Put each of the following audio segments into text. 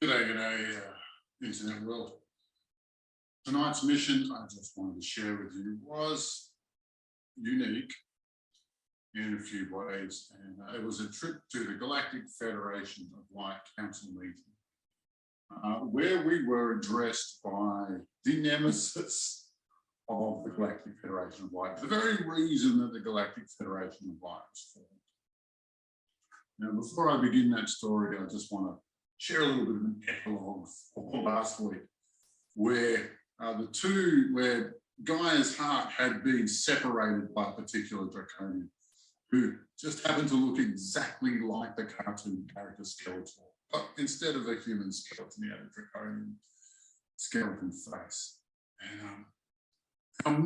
G'day, Internet world. Tonight's mission, I just wanted to share with you, was unique in a few ways, and it was a trip to the Galactic Federation of Light Council meeting, where we were addressed by the nemesis of the Galactic Federation of Light, the very reason that the Galactic Federation of Light was formed. Now, before I begin that story, I just want to share a little bit of an epilogue for last week, where where Gaia's heart had been separated by a particular Draconian who just happened to look exactly like the cartoon character Skeletor, but instead of a human skeleton, he had a Draconian skeleton face. And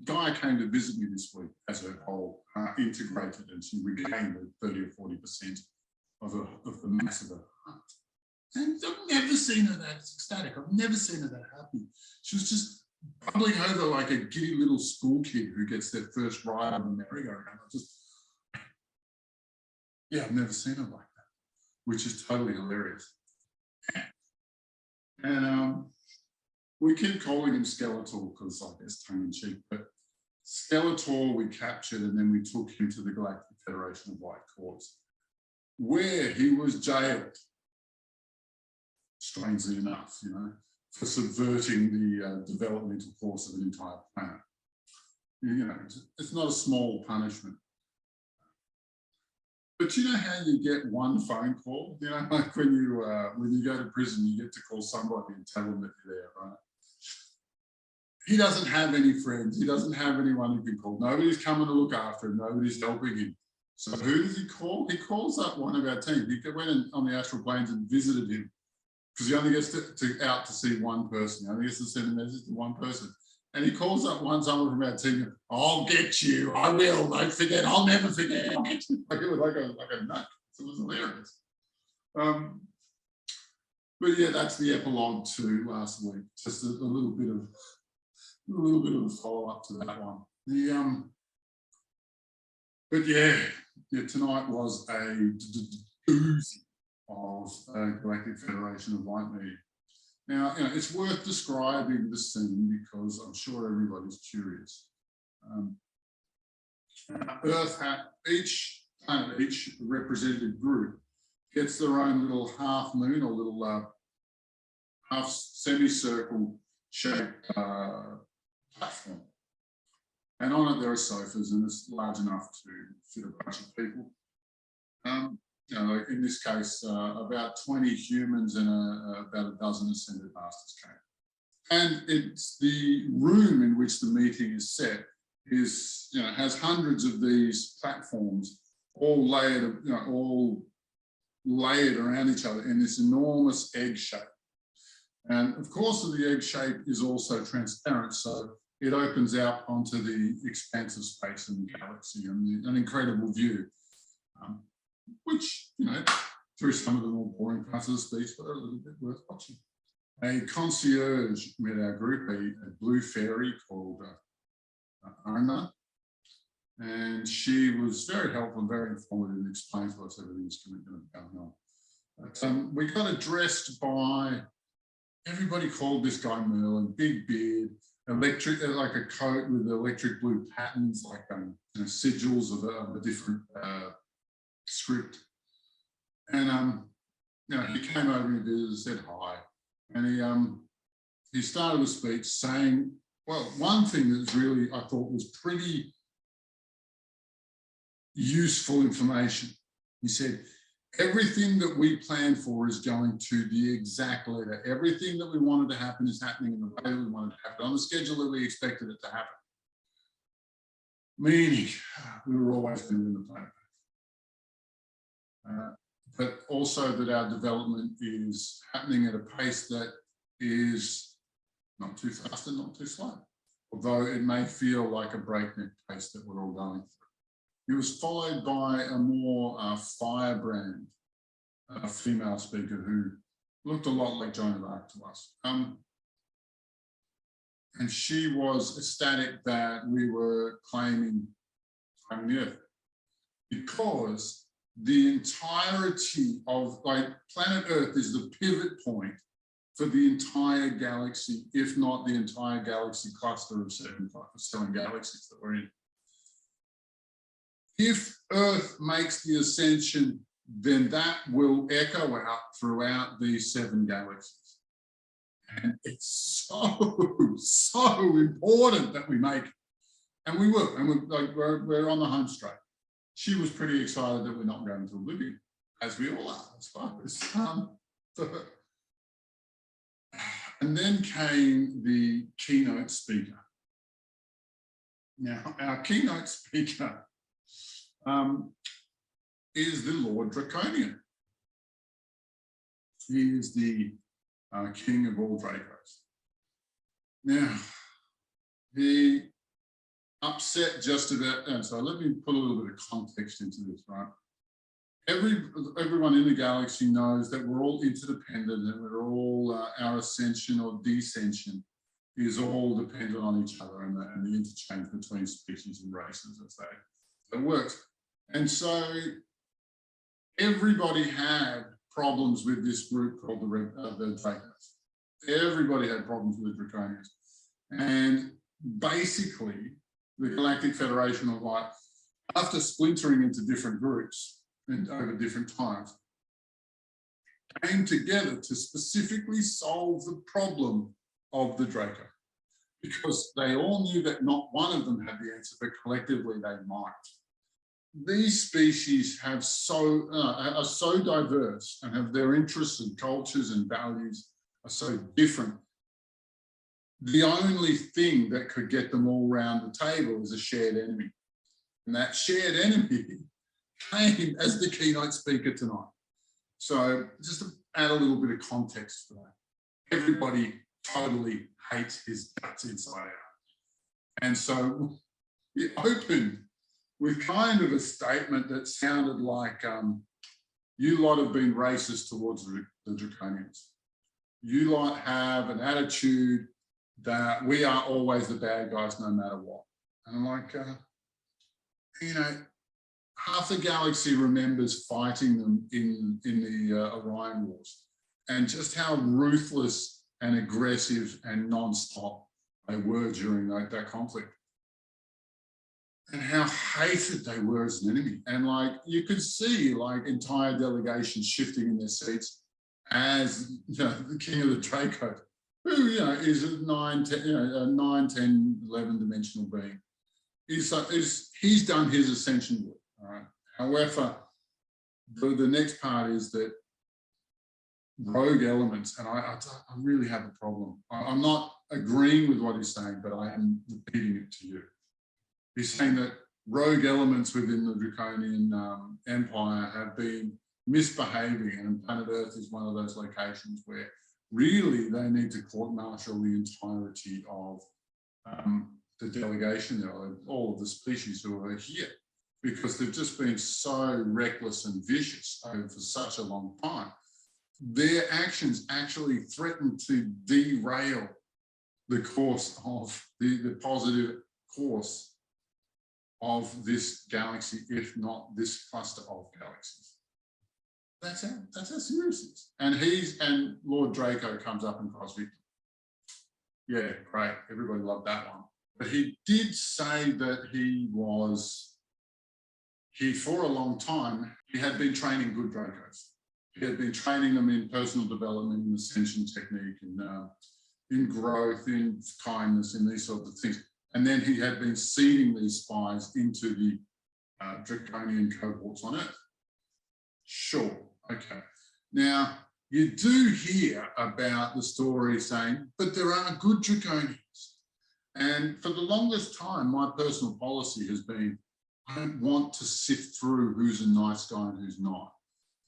Gaia came to visit me this week as her whole integrated, and she regained the 30 or 40% of the mass of her heart. And I've never seen her that ecstatic. I've never seen her that happy. She was just bubbling over like a giddy little school kid who gets their first ride on the merry-go-round. I've never seen her like that, which is totally hilarious. And we keep calling him Skeletor because I guess tongue-in-cheek, but Skeletor we captured, and then we took him to the Galactic Federation of Light Courts, where he was jailed, strangely enough, for subverting the developmental course of an entire planet. It's not a small punishment. But you know how you get one phone call? Like when you go to prison, you get to call somebody and tell them that you're there, right? He doesn't have any friends. He doesn't have anyone who can call. Nobody's coming to look after him. Nobody's helping him. So who does he call? He calls up one of our team. He went on the astral planes and visited him, because he only gets out to see one person. He only gets to send a message to one person. And he calls up someone from our team. I'll get you. I will. Don't forget. I'll never forget. I'll get you. Like it was like a nut. It was hilarious. But yeah, that's the epilogue to last week. Just a little bit of a follow up to that one. But yeah, tonight was a doozy of Galactic Federation of Light meeting. Now, it's worth describing the scene because I'm sure everybody's curious. Earth had each representative group gets their own little half moon or little half semicircle shaped platform. And on it there are sofas, and it's large enough to fit a bunch of people. In this case, about 20 humans and about a dozen ascended masters came. And it's the room in which the meeting is set has hundreds of these platforms all layered around each other in this enormous egg shape. And of course, the egg shape is also transparent, so it opens out onto the expanse of space and the galaxy, and an incredible view, which, through some of the more boring parts of the speech, but a little bit worth watching. A concierge met our group, a blue fairy called Arna, and she was very helpful and very informative and explained to us everything's going to be going on. But, we got addressed by, everybody called this guy Merlin, big beard, electric, like a coat with electric blue patterns, like sigils of a different script. And he came over and visited, said hi, and he started the speech saying, well, one thing that's really, I thought, was pretty useful information. He said, everything that we planned for is going to the exact letter. Everything that we wanted to happen is happening in the way we wanted to happen, on the schedule that we expected it to happen. Meaning, we were always going to win the planet. But also that our development is happening at a pace that is not too fast and not too slow, although it may feel like a breakneck pace that we're all going through. He was followed by a more firebrand female speaker who looked a lot like Joan of Arc to us. And she was ecstatic that we were claiming the Earth, because the entirety of, like, planet Earth is the pivot point for the entire galaxy, if not the entire galaxy cluster of seven galaxies that we're in. If Earth makes the ascension, then that will echo out throughout these seven galaxies. And it's so important that we make it. And we will, and we're on the home straight. She was pretty excited that we're not going to oblivion, as we all are, I suppose. And then came the keynote speaker. Now, our keynote speaker is the Lord Draconian. He is the king of all Dracos. Now, he upset just about, and so let me put a little bit of context into this, right? Everyone in the galaxy knows that we're all interdependent and we're all, our ascension or descension is all dependent on each other, and the interchange between species and races as it works. And so everybody had problems with this group called the Dracos. Everybody had problems with the Draconians. And basically, the Galactic Federation of Light, after splintering into different groups and over different times, came together to specifically solve the problem of the Draco, because they all knew that not one of them had the answer, but collectively they might. These species have are so diverse and have their interests and cultures and values are so different. The only thing that could get them all round the table is a shared enemy. And that shared enemy came as the keynote speaker tonight. So just to add a little bit of context for that, everybody totally hates his guts inside out. And so it opened with kind of a statement that sounded like, you lot have been racist towards the Draconians. You lot have an attitude that we are always the bad guys no matter what. And I'm like, you know, half the galaxy remembers fighting them in the Orion Wars, and just how ruthless and aggressive and non-stop they were during that conflict, and how hated they were as an enemy. And like, you could see like entire delegations shifting in their seats as, you know, the king of the Draco, who, you know, is a 9, 10, 11 dimensional being. He's done his ascension work, all right? However, the next part is that rogue elements, and I really have a problem. I'm not agreeing with what he's saying, but I am repeating it to you. He's saying that rogue elements within the Draconian Empire have been misbehaving, and planet Earth is one of those locations where really they need to court-martial the entirety of the delegation, all of the species who are here, because they've just been so reckless and vicious over for such a long time. Their actions actually threaten to derail the course of the positive course of this galaxy, if not this cluster of galaxies. That's how serious it is. And Lord Draco comes up and cries victory. Yeah, great. Everybody loved that one. But he did say that for a long time, he had been training good Dracos. He had been training them in personal development, in ascension technique, in growth, in kindness, in these sorts of things. And then he had been seeding these spies into the Draconian cohorts on Earth. Sure, okay. Now, you do hear about the story saying, but there are good Draconians. And for the longest time, my personal policy has been, I don't want to sift through who's a nice guy and who's not.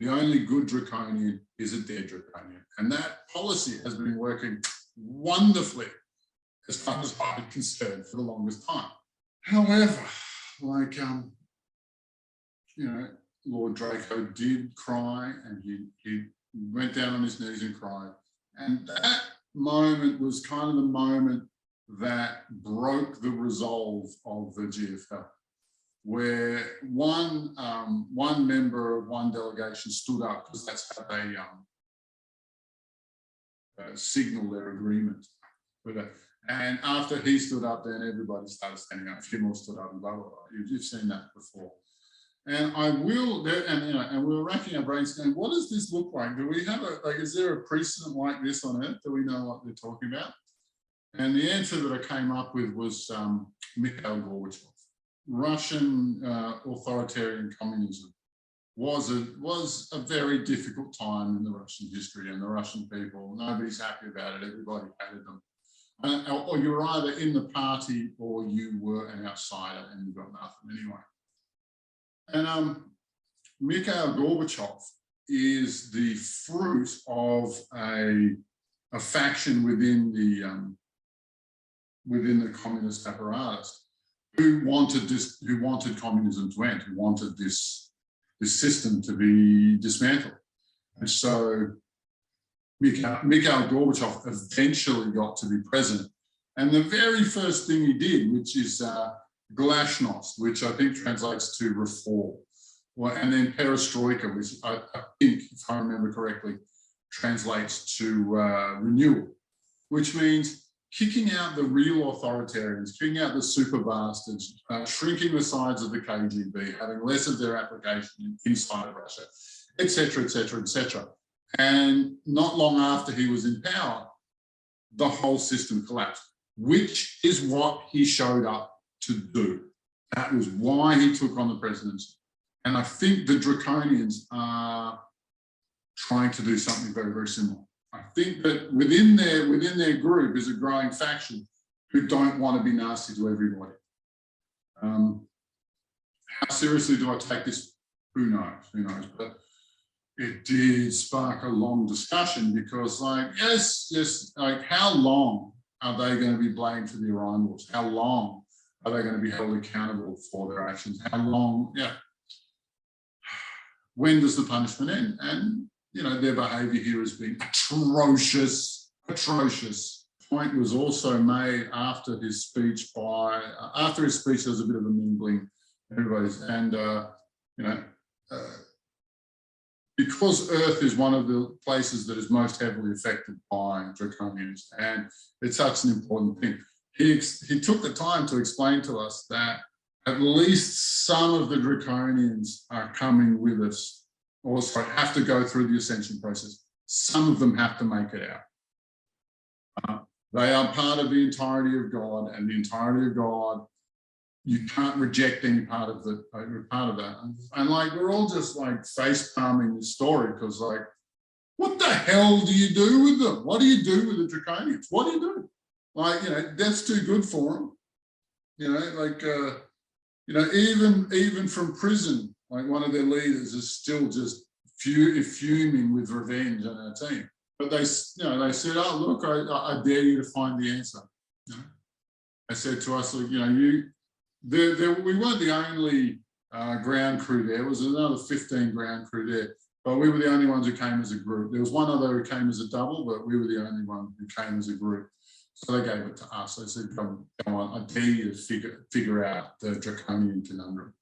The only good Draconian is a dead Draconian. And that policy has been working wonderfully, as far as I'm concerned, for the longest time. However, like, you know, Lord Draco did cry, and he went down on his knees and cried. And that moment was kind of the moment that broke the resolve of the GFL. where one member of one delegation stood up, because that's how they signal their agreement with it. And after he stood up, then everybody started standing up. A few more stood up, and blah blah blah. You've seen that before. And I will, and we were racking our brains going, what does this look like? Do we have is there a precedent like this on Earth? Do we know what they're talking about? And the answer that I came up with was Mikhail Gorbachev. Russian authoritarian communism was a very difficult time in the Russian history, and the Russian people, nobody's happy about it. Everybody hated them. Or you were either in the party or you were an outsider and you got nothing anyway. And Mikhail Gorbachev is the fruit of a faction within the communist apparatus who wanted communism to end, who wanted this system to be dismantled. And so Mikhail Gorbachev eventually got to be president. And the very first thing he did, which is glasnost, which I think translates to reform, and then perestroika, which I think, if I remember correctly, translates to renewal, which means kicking out the real authoritarians, kicking out the super bastards, shrinking the size of the KGB, having less of their application inside of Russia, etc., etc., etc. And not long after he was in power, the whole system collapsed, which is what he showed up to do. That was why he took on the presidency. And I think the Draconians are trying to do something very, very similar. I think that within their group is a growing faction who don't want to be nasty to everybody. How seriously do I take this? Who knows? Who knows? But it did spark a long discussion because, yes, how long are they going to be blamed for the Iran wars? How long are they going to be held accountable for their actions? How long? Yeah. When does the punishment end? And their behaviour here has been atrocious, atrocious. Point was also made after his speech there was a bit of a mingling, because Earth is one of the places that is most heavily affected by Draconians, and it's such an important thing. He took the time to explain to us that at least some of the Draconians are coming with us, or have to go through the ascension process. Some of them have to make it out. They are part of the entirety of God, and the entirety of God, you can't reject any part of that. And we're all just face palming this story because what the hell do you do with them? What do you do with the Draconians? What do you do? That's too good for them. Even from prison, one of their leaders is still just fuming with revenge on our team. But they said, "Oh, look, I dare you to find the answer." They said to us, "Look, we weren't the only ground crew there. There was another 15 ground crew there, but we were the only ones who came as a group. There was one other who came as a double, but we were the only one who came as a group." So they gave it to us. They said, "Come on, I dare you to figure out the Draconian conundrum."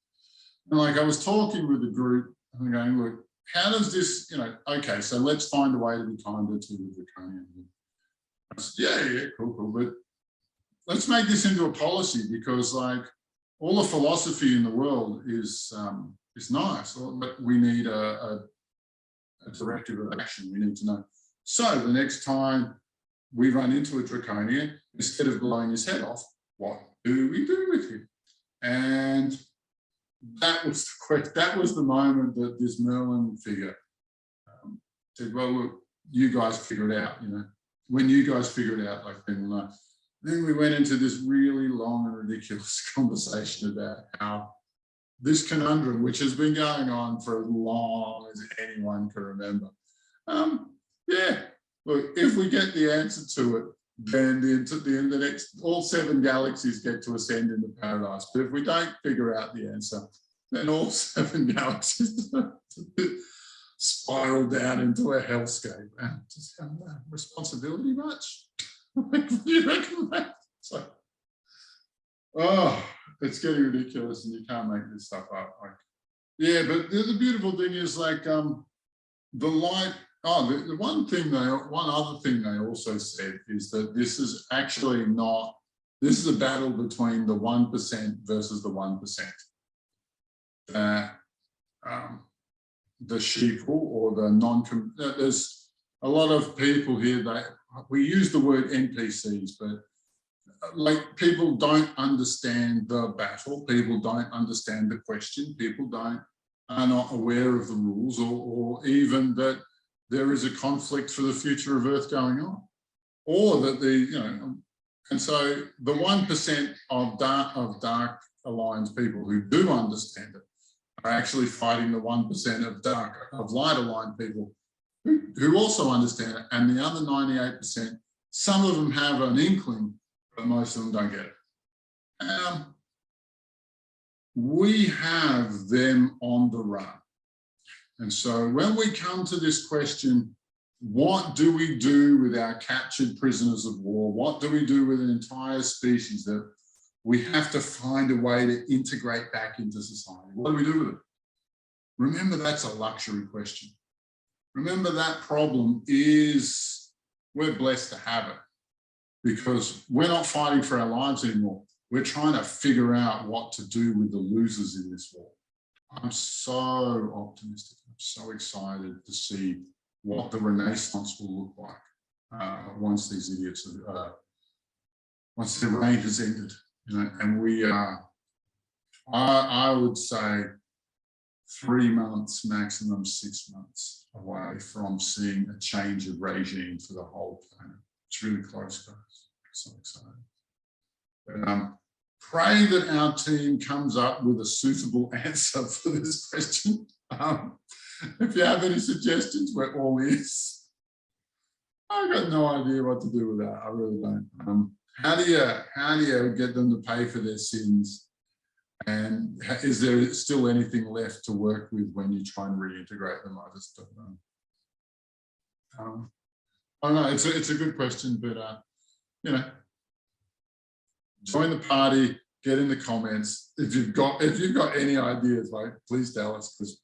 And I was talking with the group and going, "Look, how does this, okay, so let's find a way to be kinder to the Draconian." I said, yeah, cool, but let's make this into a policy because all the philosophy in the world is nice, but we need a directive of action. We need to know. So the next time we run into a Draconian, instead of blowing his head off, what do we do with him? And that was the moment that this Merlin figure said, "Well, look, you guys figure it out. When you guys figure it out, then we'll know." Then we went into this really long and ridiculous conversation about how this conundrum, which has been going on for as long as anyone can remember, look, if we get the answer to it, then the next, all 7 galaxies get to ascend into paradise. But if we don't figure out the answer, then all 7 galaxies spiral down into a hellscape. And just responsibility much? What do you reckon, mate? it's getting ridiculous, and you can't make this stuff up. Like, yeah, but the beautiful thing is like the light. Oh, the one other thing they also said is that this is actually not. This is a battle between the 1% versus the 1%. The sheeple or the there's a lot of people here that we use the word NPCs, but like people don't understand the battle, people don't understand the question, people are not aware of the rules or even that there is a conflict for the future of Earth going on, or that and so the 1% of dark aligned people who do understand it are actually fighting the 1% of light aligned people who also understand it, and the other 98%, some of them have an inkling, but most of them don't get it. We have them on the run. And so when we come to this question, what do we do with our captured prisoners of war? What do we do with an entire species that we have to find a way to integrate back into society? What do we do with it? Remember, that's a luxury question. Remember, that problem is, we're blessed to have it because we're not fighting for our lives anymore. We're trying to figure out what to do with the losers in this war. I'm so optimistic. I'm so excited to see what the Renaissance will look like once these idiots once the reign has ended. And we are, I would say, 3 months, maximum 6 months away from seeing a change of regime for the whole planet. It's really close, guys. So excited. But, pray that our team comes up with a suitable answer for this question. If you have any suggestions, we're all ears. I've got no idea what to do with that. I really don't. How do you get them to pay for their sins? And is there still anything left to work with when you try and reintegrate them? I just don't know. I don't know. It's a good question, but join the party. Get in the comments if you've got any ideas. Like, please tell us, because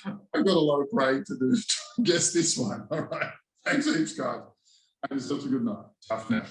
I've got a lot of praying to do to guess this one. All right. Thanks heaps, guys. Have yourselves a good night. Tough now.